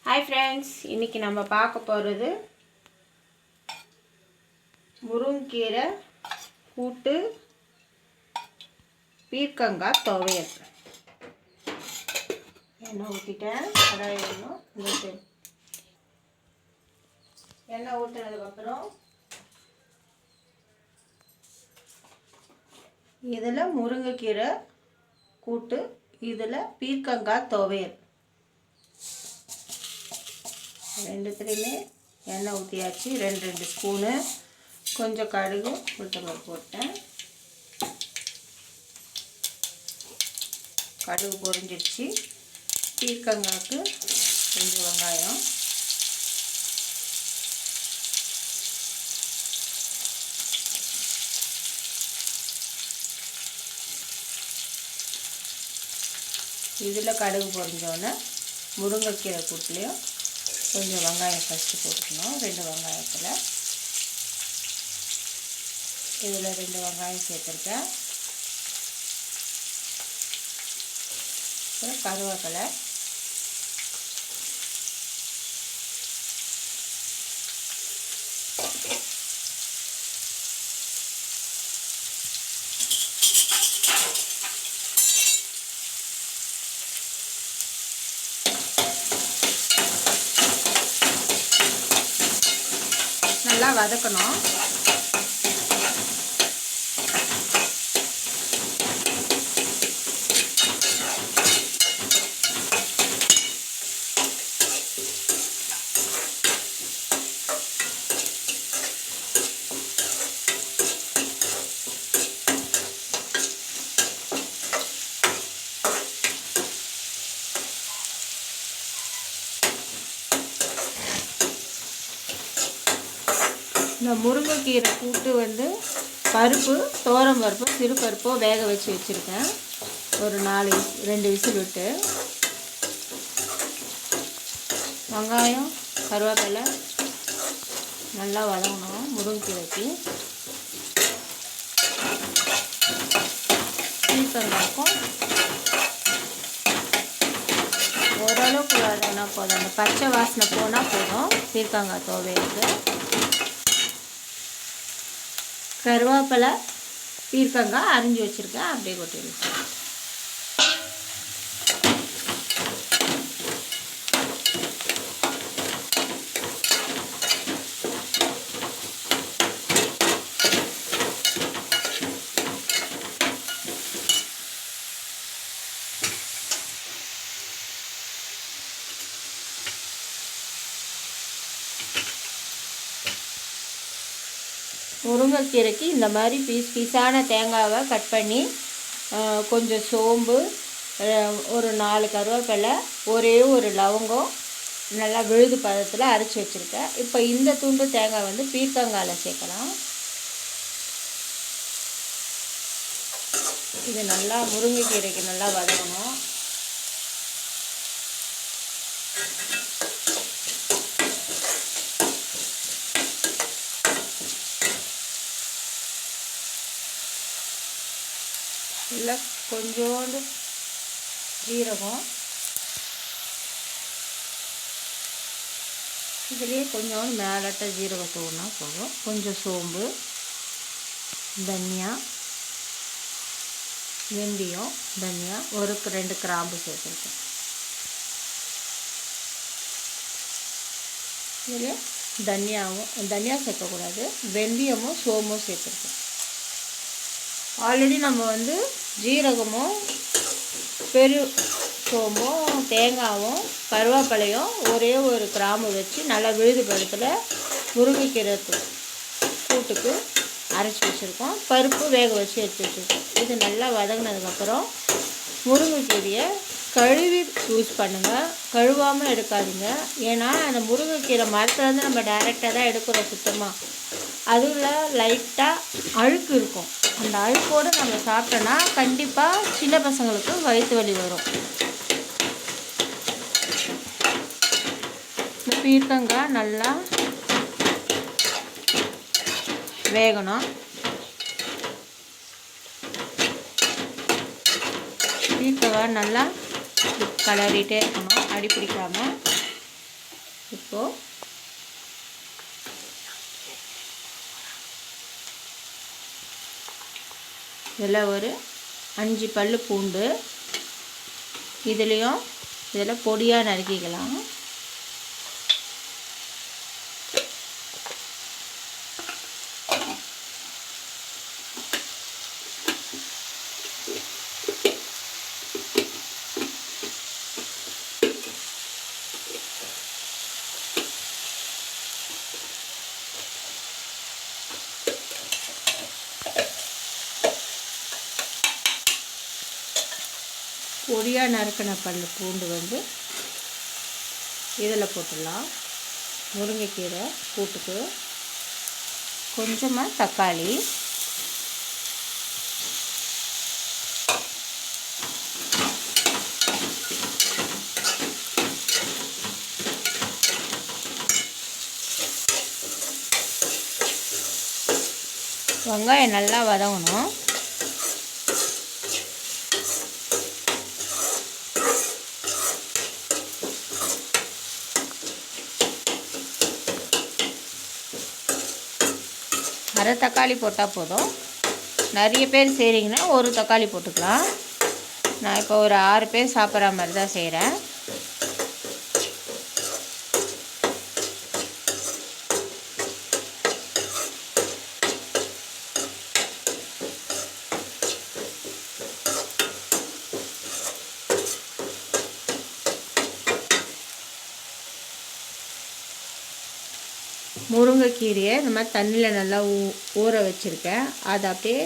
Hi friends, இன்றைக்கி நம்ம பார்க்க போகிறது முருங்கீரை கூட்டு பீர்க்கங்காய் துவையல். எண்ணெய் ஊற்றிட்டேன். கடாய் வேணும். எண்ணெய் ஊற்றினதுக்கப்புறம் இதில் முருங்கைக்கீரை கூட்டு, இதில் பீர்க்கங்காய் துவையல் ரெண்டுத்துலேயுமே எண்ணெய் ஊற்றியாச்சு. ரெண்டு ஸ்பூனு கொஞ்சம் கடுகு உளுத்தம்பருப்பு போட்டேன். கடுகு பொரிஞ்சிடுச்சு. பீர்க்கங்காய்க்கு கொஞ்சம் வெங்காயம், இதில் கடுகு பொரிஞ்சோன்னே முருங்கைக்கீரை கூட்டுலேயும் கொஞ்சம் வெங்காயம் ஃபஸ்ட்டு போட்டுக்கணும். 2 வெங்காயத்தில் இதில் 2 வெங்காயம் சேர்த்துருக்கேன். அப்புறம் கருவேப்பிலை, நல்லா வதக்கணும். இந்த முருங்கைக்கீரை கூட்டு பருப்பு, தோரம் பருப்பு, சிறு பருப்போ வேக வச்சு வச்சுருக்கேன். ஒரு 2 விசில் விட்டு வெங்காயம் கருவேப்பிலை நல்லா வதங்கணும். முருங்கைக்கீரைக்கு பீர்க்கங்காய்க்கும் ஓரளவுக்கு வதங்கினா போதும். அந்த பச்சை வாசனை போனால் போதும். பீர்க்கங்காய் துவையலுக்கு கருவேப்பிலை, பீர்க்கங்காய் அரிஞ்சு வச்சுருக்கேன். அப்படியே கொட்டிடுவேன். முருங்கைக்கீரைக்கு இந்த மாதிரி பீஸான தேங்காவை கட் பண்ணி, கொஞ்சம் சோம்பு, ஒரு 4 கருவேப்பிலை, ஒரே ஒரு லவங்கம் நல்லா விழுது பதத்தில் அரைச்சி வச்சுருக்கேன். இப்போ இந்த துண்டு தேங்காய் பீர்க்கங்காயில் சேர்க்கலாம். இது நல்லா முருங்கைக்கீரைக்கு நல்லா வதங்கணும். இல்லை கொஞ்சோண்டு ஜீரகம், இதுலேயே கொஞ்சோண்டு மேலட்ட ஜீரகம் தூள்னா போதும். கொஞ்சம் சோம்பு, தனியா, வெந்தயம், தனியா, ஒரு 2 கிராம்பு சேர்த்துருக்கேன். இதில் தனியா சேர்க்கக்கூடாது. வெந்தயமும் சோம்பும் சேர்த்துருக்கேன். ஆல்ரெடி நம்ம ஜீரகமும் சோம்பும் தேங்காயும் கருவேப்பிலையும் ஒரே ஒரு கிராம்பு வச்சு நல்லா விழுது பழத்தில் முருங்கைக்கீரை கூட்டுக்கு அரைச்சி வச்சுருக்கோம். பருப்பு வேக வச்சு எடுத்து வச்சுருக்கோம். இது நல்லா வதங்கினதுக்கப்புறம் முருங்கைக்கீரையை கழுவி யூஸ் பண்ணுங்கள். கழுவாமல் எடுக்காதீங்க. ஏன்னா அந்த முருங்கைக்கீரை மரத்துலேருந்து நம்ம டைரெக்டாக தான் எடுக்கிறோம் சுத்தமாக. அதில் லைட்டாக அழுக்கு இருக்கும். அந்த அழுக்கோடு நம்ம சாப்பிட்டோன்னா கண்டிப்பாக சின்ன பசங்களுக்கு வயிற்று வலி வரும். இந்த பீர்க்கங்காய் நல்லா வேகணும். பீர்க்கங்காய் நல்லா கலரிட்டே இருக்கணும், அடி பிடிக்காமல். இப்போது இதில் ஒரு 5 பல் பூண்டு இதில் பொடியாக நறுக்கிக்கலாம். பொடியாக நறுக்கின பூண்டு வந்து இதில் போட்டுடலாம். முருங்கைக்கீரை கூட்டுக்கு கொஞ்சமாக தக்காளி, வெங்காயம் நல்லா வதங்கணும். அரை தக்காளி போட்டால் போதும். நிறைய பேர் செய்கிறீங்கன்னா ஒரு தக்காளி போட்டுக்கலாம். நான் இப்போ ஒரு 6 பேர் சாப்பிட்ற மாதிரி தான் செய்கிறேன். முருங்கைக்கீரையை இந்த மாதிரி தண்ணியில் நல்லா ஊற வச்சுருக்கேன். அதை அப்படியே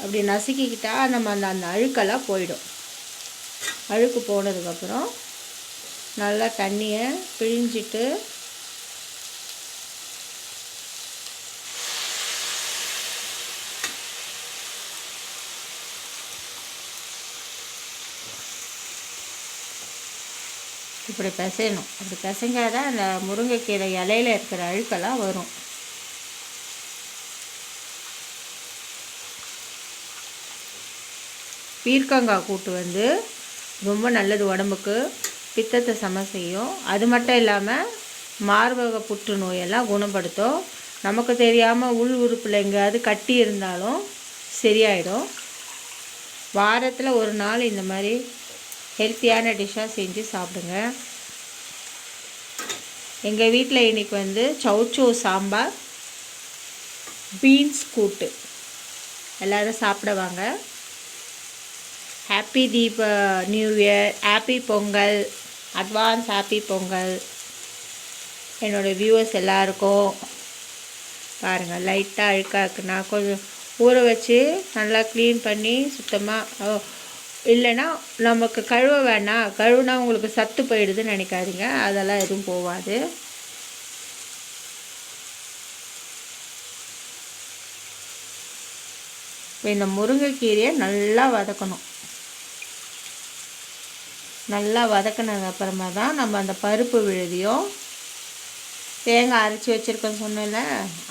அப்படி நசுக்கிக்கிட்டால் நம்ம அந்த அழுக்கெல்லாம் போயிடும். அழுக்கு போனதுக்கப்புறம் நல்லா தண்ணியை பிழிஞ்சிட்டு இப்படி பிசையணும். அப்படி பிசைஞ்சாதான் அந்த முருங்கைக்கீரை இலையில் இருக்கிற அழுக்கெல்லாம் வரும். பீர்க்கங்காய் கூட்டு வந்து ரொம்ப நல்லது உடம்புக்கு, பித்தத்தை சம செய்யும். அது மட்டும் இல்லாமல் மார்பக புற்றுநோயெல்லாம் குணப்படுத்தும். நமக்கு தெரியாமல் உள் உறுப்பில் எங்கேயாவது கட்டி இருந்தாலும் சரியாயிடும். வாரத்தில் ஒரு நாள் இந்த மாதிரி ஹெல்த்தியான டிஷ்ஷாக செஞ்சு சாப்பிடுங்க. எங்கள் வீட்டில் இன்றைக்கி வந்து சௌச்சோ சாம்பார், பீன்ஸ் கூட்டு எல்லோரும் சாப்பிடுவாங்க. Happy new year, happy Pongal, advance happy Pongal என்னோடய வியூவர்ஸ் எல்லாருக்கும். பாருங்கள், லைட்டாக அழுக்காக இருக்குன்னா கொஞ்சம் ஊற வச்சு நல்லா க்ளீன் பண்ணி சுத்தமாக, இல்லைன்னா நமக்கு கழுவ வேணாம், கழுவுனா உங்களுக்கு சத்து போயிடுதுன்னு நினைக்காதீங்க. அதெல்லாம் எதுவும் போகாது. இப்போ இந்த முருங்கைக்கீரையை நல்லா வதக்கணும். நல்லா வதக்கினது அப்புறமா தான் நம்ம அந்த பருப்பு விழுதியும் தேங்காய் அரைச்சி வச்சுருக்கோன்னு சொன்னேன்ல,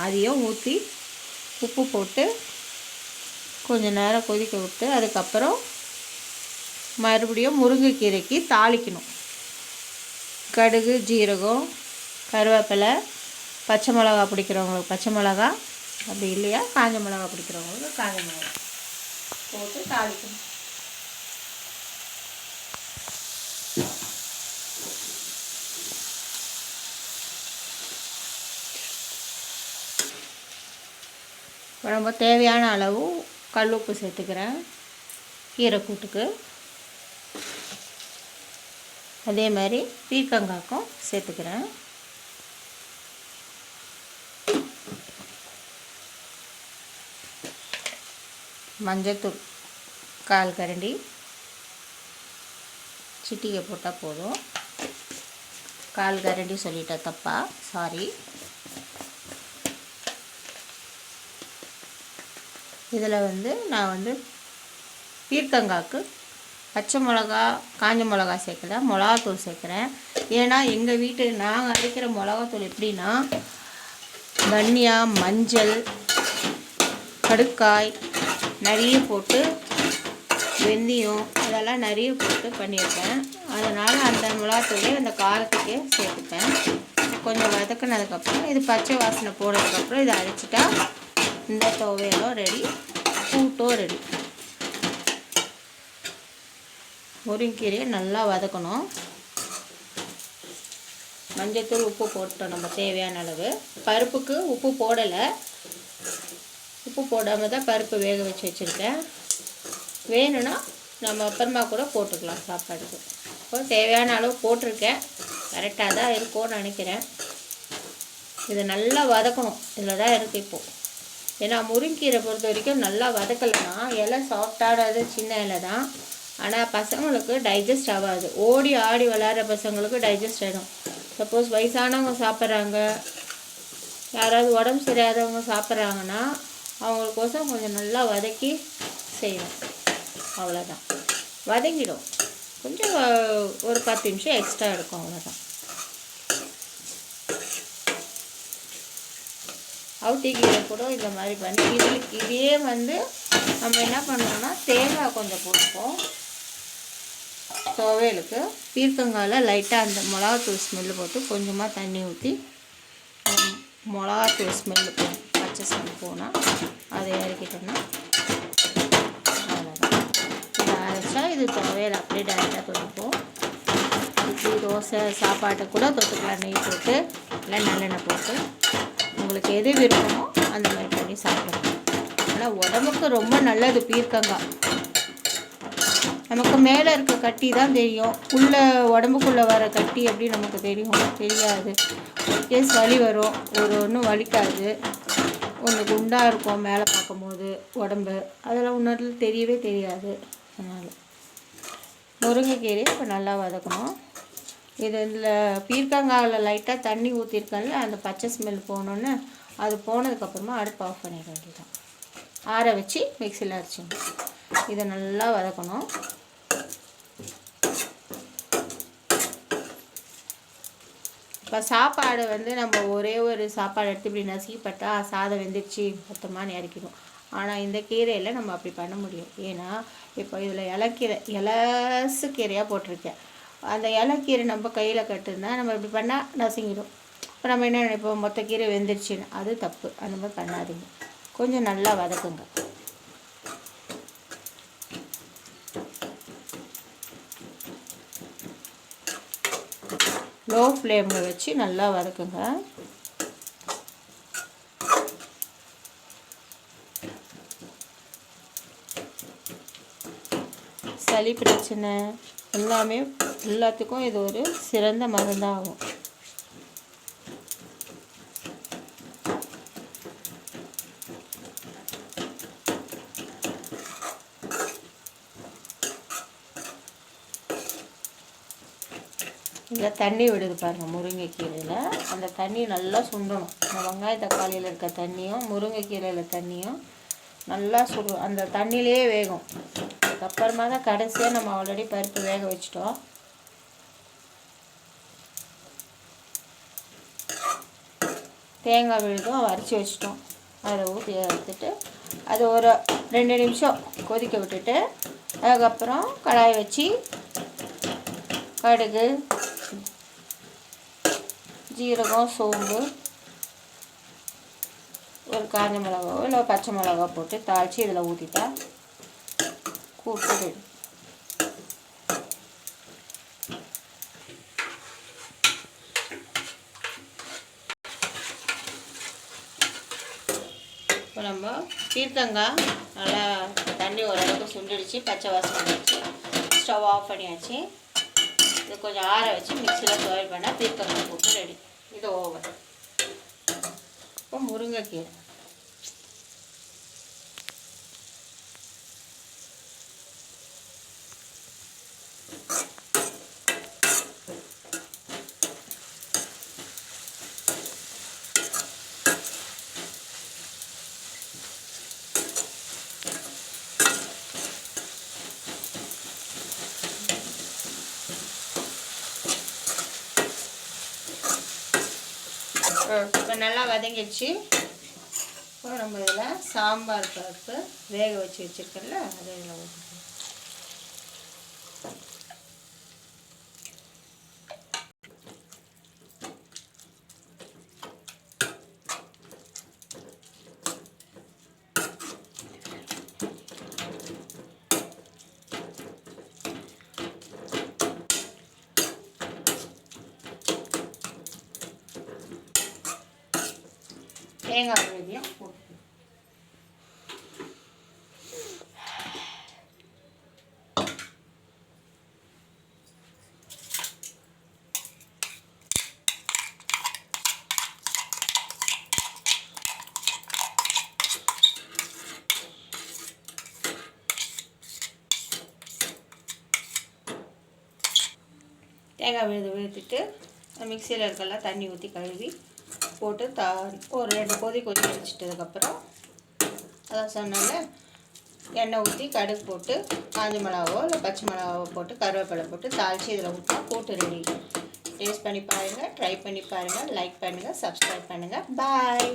அதையும் ஊற்றி உப்பு போட்டு கொஞ்சம் நேரம் கொதிக்க விட்டு அதுக்கப்புறம் மறுபடியும் முருங்கைக்கீரைக்கு தாளிக்கணும். கடுகு, ஜீரகம், கருவேப்பிலை, பச்சை மிளகா பிடிக்கிறவங்களுக்கு பச்சை மிளகா, அப்படி இல்லையா காஞ்ச மிளகா பிடிக்கிறவங்களுக்கு காஞ்ச மிளகா போட்டு தாளிக்கணும். ரொம்ப தேவையான அளவு கல் உப்பு சேர்த்துக்கிறேன் கீரை கூட்டுக்கு. அதே மாதிரி பீர்க்கங்காய்க்கும் சேர்த்துக்கிறேன். மஞ்சத்தூள் 1/4 கரண்டி, சிட்டிகை போட்டால் போதும். 1/4 கரண்டி சொல்லிட்டேன் தப்பா, சாரி. இதில் வந்து நான் வந்து பீர்க்கங்காய்க்கு பச்சை மிளகா, காஞ்ச மிளகா சேர்க்கல, மிளகாத்தூள் சேர்க்குறேன். ஏன்னா எங்கள் நாங்கள் அரைக்கிற மிளகாத்தூள் எப்படின்னா தனியா, மஞ்சள், கடுக்காய் நிறைய போட்டு வெந்தயம் அதெல்லாம் நிறைய போட்டு பண்ணியிருப்பேன். அதனால் அந்த மிளகாத்தூளே அந்த காரத்துக்கே சேர்த்துப்பேன். கொஞ்சம் வதக்கினதுக்கப்புறம் இது பச்சை வாசனை போனதுக்கப்புறம் இதை அரைச்சிட்டா இந்த துவையலும் ரெடி, கூட்டும் ரெடி. முருங்கைக்கீரையை நல்லா வதக்கணும். மஞ்சத்தூள் உப்பு போட்டோம் நம்ம தேவையான அளவு. பருப்புக்கு உப்பு போடலை, உப்பு போடாமல் தான் பருப்பு வேக வச்சு வச்சுருக்கேன். வேணும்னா நம்ம அப்புறமா கூட போட்டுக்கலாம் சாப்பாடுக்கு. இப்போ தேவையான அளவு போட்டிருக்கேன், கரெக்டாக தான் இருக்கும்னு நினைக்கிறேன். இதை நல்லா வதக்கணும், இதில் தான் இருக்குது இப்போது. ஏன்னா முருங்கீரை பொறுத்த வரைக்கும் நல்லா வதக்கலைன்னா இலை சாஃப்டானது சின்ன இலை தான், ஆனால் பசங்களுக்கு டைஜஸ்ட் ஆகாது. ஓடி ஆடி விளையாடுற பசங்களுக்கு டைஜஸ்ட் ஆகிடும். சப்போஸ் வயசானவங்க சாப்பிட்றாங்க, யாராவது உடம்பு சரியாதவங்க சாப்பிட்றாங்கன்னா அவங்களுக்கோசம் கொஞ்சம் நல்லா வதக்கி செய்யணும். அவ்வளோதான், வதங்கிடும். கொஞ்சம் ஒரு 10 நிமிஷம் எக்ஸ்ட்ரா எடுக்கும், அவ்வளோதான். அவுட்டிக்கீரை கூட இந்த மாதிரி பண்ணி இதே நம்ம என்ன பண்ணுவோம்னா தேங்காய் கொஞ்சம் போட்டுப்போம் துவையலுக்கு. பீர்க்கங்காயில் லைட்டாக அந்த மிளகாத்தூள் ஸ்மெல்லு போட்டு கொஞ்சமாக தண்ணி ஊற்றி மிளகாத்தூள் ஸ்மெல்லு போகும், பச்சை ஸ்மெல் போனால் அதை இறக்கிட்டோம்னா அவ்வளோதான். இதை அரைச்சா இது துவையல் அப்படியே டைரெக்டாக தொட்டுப்போம். இட்லி தோசை சாப்பாட்டை கூட தொட்டுக்கலாம், நெய் போட்டு இல்லை நல்லெண்ணெய் போட்டு. உங்களுக்கு எது விருப்பமோ அந்த மாதிரி பண்ணி சாப்பிடணும். ஆனால் உடம்புக்கு ரொம்ப நல்லது பீர்க்கங்காய். நமக்கு மேலே இருக்க கட்டி தான் தெரியும், உடம்புக்குள்ளே வர கட்டி எப்படி நமக்கு தெரியாது. கேஸ் வலி வரும், ஒன்றும் வலிக்காது, ஒன்று குண்டாக இருக்கும் மேலே பார்க்கும்போது உடம்பு, அதெல்லாம் இன்னொரு தெரியவே தெரியாது. அதனால் முருங்கைக்கீரை இப்போ நல்லா வதக்கணும். இதில் பீர்க்கங்காயில் லைட்டாக தண்ணி ஊற்றிருக்கேன்ல, அந்த பச்சை ஸ்மெல் போகணுன்னு அது போனதுக்கப்புறமா அடுப்பு ஆஃப் பண்ணிட வேண்டியதான். ஆற வச்சு மிக்சியில் அரைச்சிங்க. இதை நல்லா வதக்கணும். இப்போ சாப்பாடு நம்ம ஒரே ஒரு சாப்பாடு எடுத்து இப்படி நசுக்கிப்பட்டா சாதம் வெந்துருச்சு மொத்தமாக இறக்கிடும். ஆனால் இந்த கீரையில் நம்ம அப்படி பண்ண முடியும். ஏன்னா இப்போ இதில் இலசு கீரையாக போட்டிருக்கேன். அந்த இலக்கீரை நம்ம கையில் கட்டுனா நம்ம இப்படி பண்ணால் நசுங்கிடும். இப்போ நம்ம என்ன நினைப்போம், மொத்த கீரை வெந்துருச்சுன்னு. அது தப்பு, அந்த மாதிரி பண்ணாதீங்க. கொஞ்சம் நல்லா வதக்குங்க. லோ ஃப்ளேமில் வச்சு நல்லா வதக்குங்க. சளி பிரச்சனை எல்லாத்துக்கும் இது ஒரு சிறந்த மருந்தாகும். இதில் தண்ணி விடுது பாருங்கள் முருங்கைக்கீரையில். அந்த தண்ணி நல்லா சுண்டணும். இந்த வெங்காய தக்காளியில் இருக்க தண்ணியும் முருங்கைக்கீரையில் தண்ணியும் நல்லா அந்த தண்ணியிலே வேகும். அதுக்கப்புறமா தான் கடைசியாக நம்ம ஆல்ரெடி பருப்பு வேக வச்சிட்டோம். தேங்காய் விழுதும் அரைச்சி வச்சிட்டோம். அதை ஊற்றி எடுத்துட்டு அது ஒரு 2 நிமிஷம் கொதிக்க விட்டுட்டு அதுக்கப்புறம் கடாய் வச்சு கடுகு, ஜீரகம், சோம்பு, ஒரு காஞ்ச மிளகாவோ இல்லை பச்சை மிளகா போட்டு தாளித்து இதில் ஊற்றிட்டா கூட்டு. இப்போ நம்ம பீர்க்கங்காய் நல்லா தண்ணி ஓரளவுக்கு சுண்டிடுச்சு, பச்சை வாசனை வச்சு ஸ்டவ் ஆஃப் பண்ணியாச்சு. இது கொஞ்சம் ஆற வச்சு மிக்சியில் துவையல் பண்ணால் பீர்க்கங்காய் போட்டு ரெடி. இது ஓவர். இப்போ முருங்கைக்கீரை இப்போ நல்லா வதங்கிடுச்சு. இப்போ நம்ம இதில் சாம்பார் பருப்பு வேக வச்சு வச்சுருக்கோம்ல அதை இதில் ஊற்றிக்கலாம். தேங்காய் விழுதியும் போட்டு தேங்காய் விழுந்துட்டு மிக்சியில் இருக்கலாம் தண்ணி ஊற்றி கழுவி போட்டு ஒரு 2 கொதி வச்சிட்டதுக்கப்புறம் அதான் சொன்னால எண்ணெய் ஊற்றி கடுகு போட்டு காஞ்ச மிளகாவோ இல்லை பச்சை மிளகாவோ போட்டு கருவேப்பிலை போட்டு தாளித்து இதில் ஊற்றா போட்டு ரெடி. டேஸ்ட் பண்ணி பாருங்கள், ட்ரை பண்ணி பாருங்கள், லைக் பண்ணுங்கள், சப்ஸ்கிரைப் பண்ணுங்கள். பாய்.